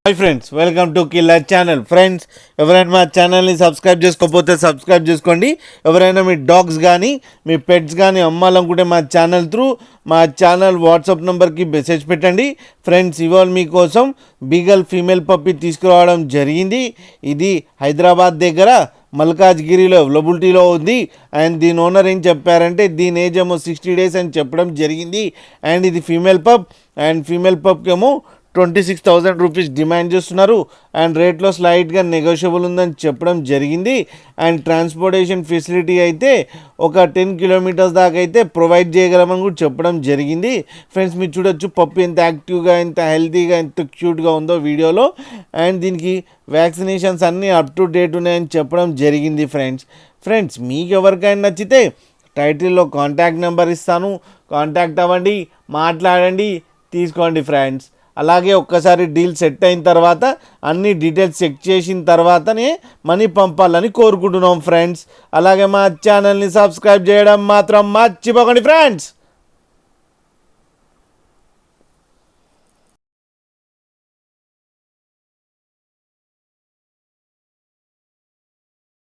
Hi friends, welcome to killer channel. Friends, ఎవరైనా మా ఛానల్ని సబ్స్క్రైబ్ చేసుకోకపోతే సబ్స్క్రైబ్ చేసుకోండి. ఎవరైనా మీ డాగ్స్ కానీ మీ పెట్స్ కానీ అమ్మాలనుకుంటే మా ఛానల్ వాట్సాప్ నెంబర్కి మెసేజ్ పెట్టండి. ఫ్రెండ్స్, ఇవాళ మీకోసం బీగల్ ఫీమేల్ పప్పి తీసుకురావడం జరిగింది. ఇది హైదరాబాద్ దగ్గర మల్కాజ్గిరిలో అవైలబిలిటీలో ఉంది. అండ్ దీని ఓనర్ ఏం చెప్పారంటే దీని ఏజ్ ఏమో 60 days అని చెప్పడం జరిగింది. అండ్ ఇది ఫీమేల్ పప్. అండ్ ఫీమేల్ పప్కి ఏమో 26,000 రూపీస్ డిమాండ్ చేస్తున్నారు. అండ్ రేట్లో స్లైట్గా నెగోషియబుల్ ఉందని చెప్పడం జరిగింది. అండ్ ట్రాన్స్పోర్టేషన్ ఫెసిలిటీ అయితే ఒక 10 kilometers దాకా అయితే ప్రొవైడ్ చేయగలమని కూడా చెప్పడం జరిగింది. ఫ్రెండ్స్, మీరు చూడొచ్చు పప్పు ఎంత యాక్టివ్గా, ఎంత హెల్తీగా, ఎంత క్యూట్గా ఉందో వీడియోలో. అండ్ దీనికి వ్యాక్సినేషన్స్ అన్నీ అప్ టు డేట్ ఉన్నాయని చెప్పడం జరిగింది. ఫ్రెండ్స్ మీకు ఎవరికైనా నచ్చితే టైటిల్లో కాంటాక్ట్ నెంబర్ ఇస్తాను, కాంటాక్ట్ అవ్వండి, మాట్లాడండి, తీసుకోండి. ఫ్రెండ్స్, అలాగే ఒక్కసారి డీల్ సెట్ అయిన తర్వాత అన్ని డీటెయిల్స్ చెక్ చేసిన తర్వాతనే మనీ పంపాలని కోరుకుంటున్నాం. ఫ్రెండ్స్, అలాగే మా ఛానల్ని సబ్స్క్రైబ్ చేయడం మాత్రం మర్చిపోకండి. ఫ్రెండ్స్.